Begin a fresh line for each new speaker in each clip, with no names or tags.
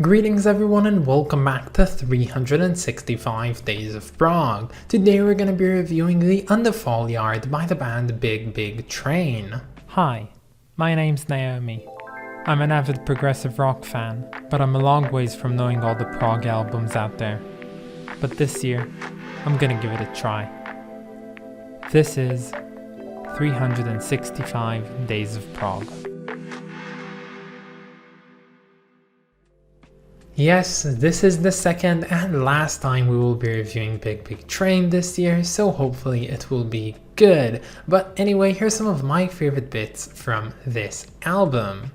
Greetings everyone and welcome back to 365 Days of Prog. Today we're gonna be reviewing the Underfall yard by the band Big Big Train.
Hi, my name's Naomi. I'm an avid progressive rock fan, but I'm a long ways from knowing all the prog albums out there. But this year, I'm gonna give it a try. This is 365 Days of Prog.
Yes, this is the second and last time we will be reviewing Big Big Train this year, so hopefully it will be good. But anyway, here's some of my favorite bits from this album.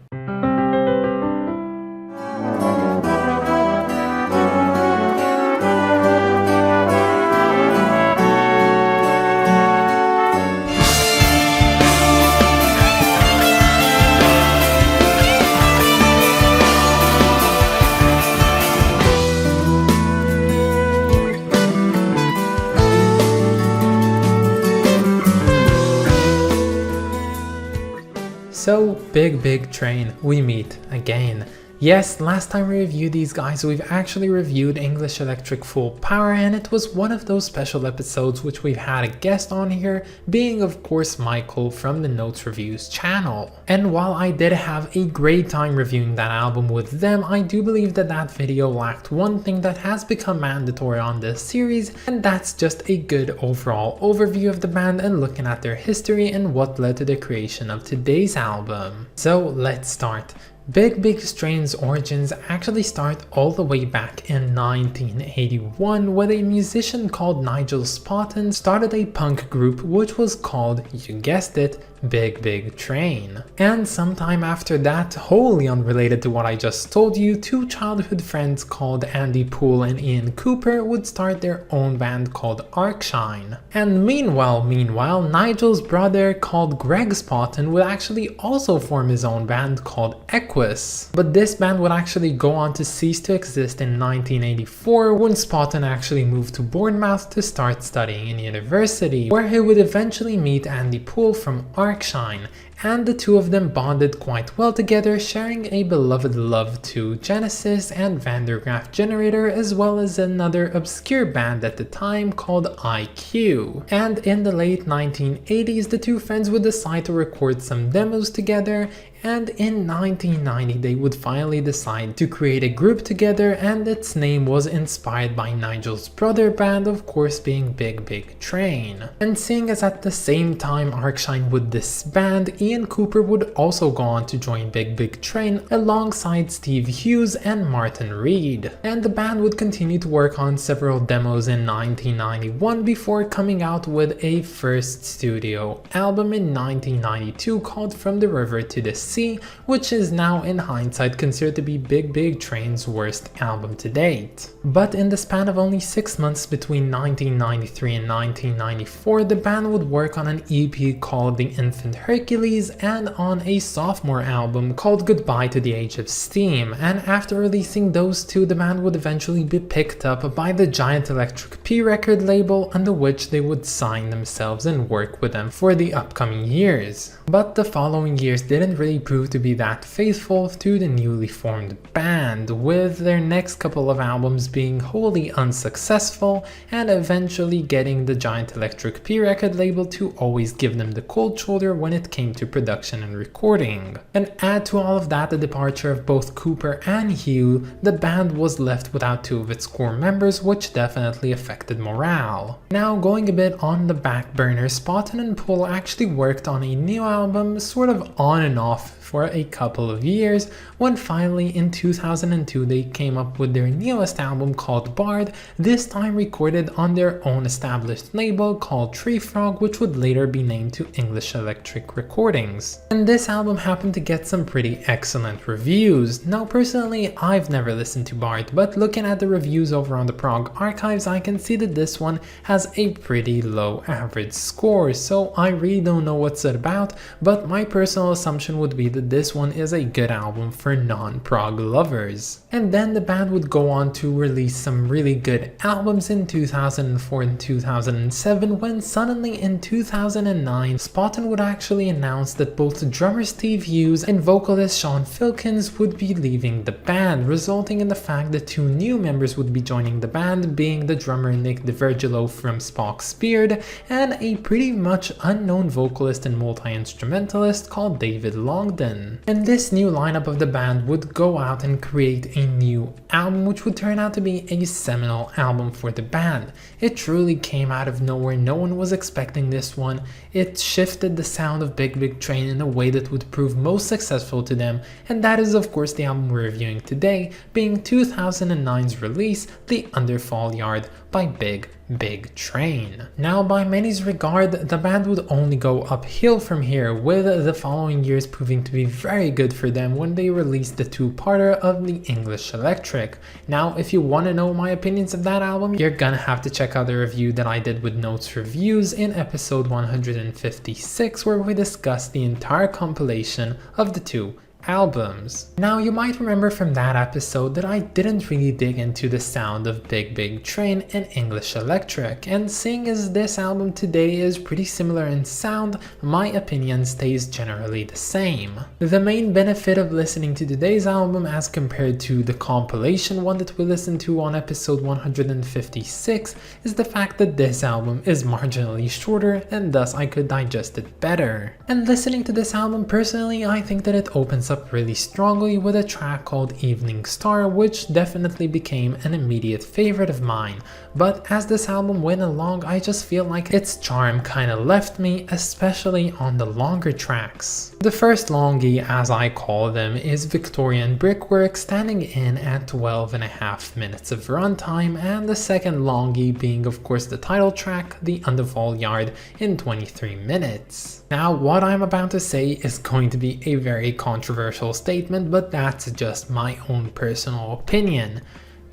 So, Big Big Train, we meet again. Yes, last time we reviewed these guys, we've actually reviewed English Electric Full Power, and it was one of those special episodes which we've had a guest on here, being of course Michael from the Notes Reviews channel. And while I did have a great time reviewing that album with them, I do believe that that video lacked one thing that has become mandatory on this series, and that's just a good overall overview of the band and looking at their history and what led to the creation of today's album. So let's start. Big Big Train's origins actually start all the way back in 1981 when a musician called Nigel Spotton started a punk group which was called, you guessed it, Big Big Train. And sometime after that, wholly unrelated to what I just told you, two childhood friends called Andy Poole and Ian Cooper would start their own band called Arkshine. And meanwhile, Nigel's brother called Greg Spotton would actually also form his own band called Equus. But this band would actually go on to cease to exist in 1984 when Spotton actually moved to Bournemouth to start studying in university, where he would eventually meet Andy Poole from Arkshine, and the two of them bonded quite well together, sharing a beloved love to Genesis and Vandergraaf Generator, as well as another obscure band at the time called IQ. And in the late 1980s, the two friends would decide to record some demos together, and in 1990 they would finally decide to create a group together, and its name was inspired by Nigel's brother band, of course being Big Big Train. And seeing as at the same time Arkshine would disband, Ian Cooper would also go on to join Big Big Train alongside Steve Hughes and Martin Reed. And the band would continue to work on several demos in 1991 before coming out with a first studio album in 1992 called From the River to the Sea, which is now in hindsight considered to be Big Big Train's worst album to date. But in the span of only 6 months between 1993 and 1994, the band would work on an EP called The Infant Hercules and on a sophomore album called Goodbye to the Age of Steam, and after releasing those two, the band would eventually be picked up by the Giant Electric P record label, under which they would sign themselves and work with them for the upcoming years. But the following years didn't really prove to be that faithful to the newly formed band, with their next couple of albums being wholly unsuccessful and eventually getting the Giant Electric P record label to always give them the cold shoulder when it came to production and recording. And add to all of that the departure of both Cooper and Hugh, the band was left without two of its core members, which definitely affected morale. Now, going a bit on the back burner, Spotton and Poole actually worked on a new album sort of on and off for a couple of years, when finally in 2002 they came up with their newest album called Bard, this time recorded on their own established label called Tree Frog, which would later be named to English Electric Recordings. And this album happened to get some pretty excellent reviews. Now personally, I've never listened to Bard, but looking at the reviews over on the Prog archives, I can see that this one has a pretty low average score, so I really don't know what's it about, but my personal assumption would be that that this one is a good album for non-prog lovers. And then the band would go on to release some really good albums in 2004 and 2007, when suddenly in 2009 Spotin would actually announce that both drummer Steve Hughes and vocalist Sean Filkins would be leaving the band, resulting in the fact that two new members would be joining the band, being the drummer Nick DiVergilo from Spock's Beard and a pretty much unknown vocalist and multi-instrumentalist called David Longden. And this new lineup of the band would go out and create a new album, which would turn out to be a seminal album for the band. It truly came out of nowhere, no one was expecting this one. It shifted the sound of Big Big Train in a way that would prove most successful to them, and that is of course the album we're reviewing today, being 2009's release, The Underfall Yard by Big Big Train. Now, by many's regard, the band would only go uphill from here, with the following years proving to be very good for them when they released the two-parter of the English Electric. Now, if you want to know my opinions of that album, you're gonna have to check out the review that I did with Notes Reviews in episode 156, where we discussed the entire compilation of the two albums. Now, you might remember from that episode that I didn't really dig into the sound of Big Big Train and English Electric, and seeing as this album today is pretty similar in sound, my opinion stays generally the same. The main benefit of listening to today's album as compared to the compilation one that we listened to on episode 156 is the fact that this album is marginally shorter, and thus I could digest it better. And listening to this album, personally, I think that it opens up really strongly with a track called Evening Star, which definitely became an immediate favorite of mine. But as this album went along, I just feel like its charm kinda left me, especially on the longer tracks. The first longie, as I call them, is Victorian Brickwork, standing in at 12.5 minutes of runtime, and the second longie being of course the title track, The Underfall Yard, in 23 minutes. Now, what I'm about to say is going to be a very controversial statement, but that's just my own personal opinion.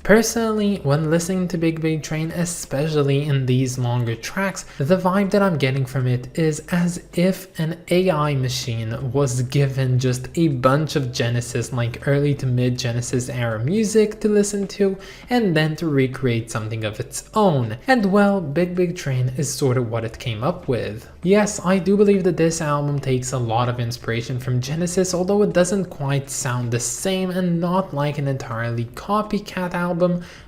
Personally, when listening to Big Big Train, especially in these longer tracks, the vibe that I'm getting from it is as if an AI machine was given just a bunch of Genesis, like early to mid Genesis era music to listen to, and then to recreate something of its own. And well, Big Big Train is sort of what it came up with. Yes, I do believe that this album takes a lot of inspiration from Genesis, although it doesn't quite sound the same and not like an entirely copycat album.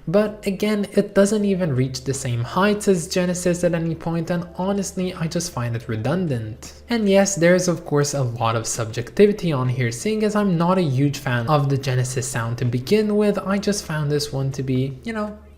But again, it doesn't even reach the same heights as Genesis at any point, and honestly, I just find it redundant. And yes, there's of course a lot of subjectivity on here, seeing as I'm not a huge fan of the Genesis sound to begin with. I just found this one to be,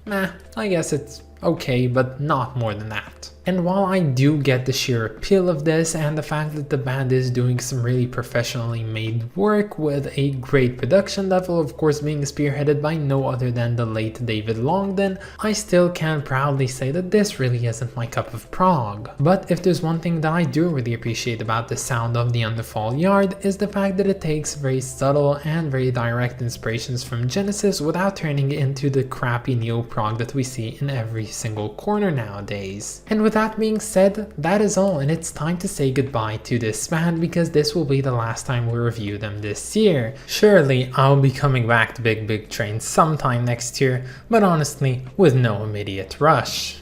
meh, I guess it's okay, but not more than that. And while I do get the sheer appeal of this and the fact that the band is doing some really professionally made work with a great production level, of course being spearheaded by no other than the late David Longden, I still can proudly say that this really isn't my cup of prog. But if there's one thing that I do really appreciate about the sound of The Underfall Yard is the fact that it takes very subtle and very direct inspirations from Genesis without turning it into the crappy neo-prog that we see in every single corner nowadays. And with that being said, that is all, and it's time to say goodbye to this band because this will be the last time we review them this year. Surely I'll be coming back to Big Big Train sometime next year, but honestly with no immediate rush.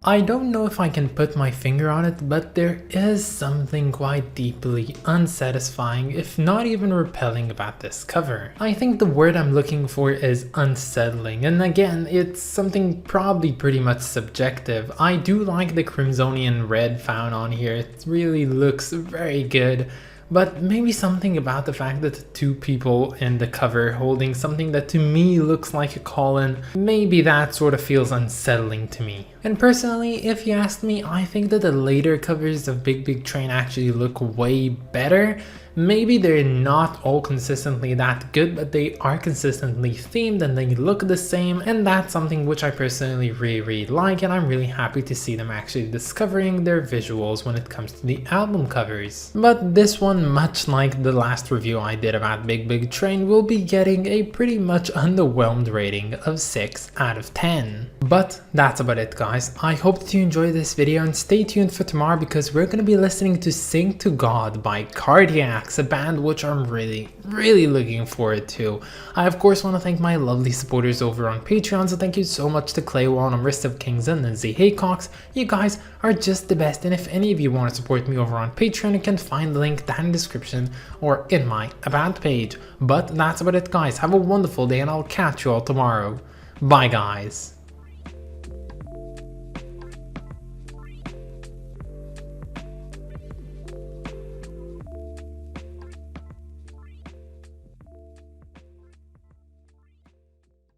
I don't know if I can put my finger on it, but there is something quite deeply unsatisfying, if not even repelling, about this cover. I think the word I'm looking for is unsettling, and again, it's something probably pretty much subjective. I do like the Crimsonian red found on here, it really looks very good. But maybe something about the fact that the two people in the cover holding something that to me looks like a colon, maybe that sort of feels unsettling to me. And personally, if you ask me, I think that the later covers of Big Big Train actually look way better. Maybe they're not all consistently that good, but they are consistently themed and they look the same, and that's something which I personally really like, and I'm really happy to see them actually discovering their visuals when it comes to the album covers. But this one, much like the last review I did about Big Big Train, will be getting a pretty much underwhelmed rating of 6 out of 10. But that's about it, guys. I hope that you enjoyed this video, and stay tuned for tomorrow because we're going to be listening to Sing to God by Cardiacs, a band which I'm really looking forward to. I of course want to thank my lovely supporters over on Patreon, so thank you so much to Claywell, Wrist of Kings, and Lindsay Haycox. You guys are just the best, and if any of you want to support me over on Patreon, you can find the link down in the description or in my about page. But that's about it, guys. Have a wonderful day, and I'll catch you all tomorrow. Bye, guys.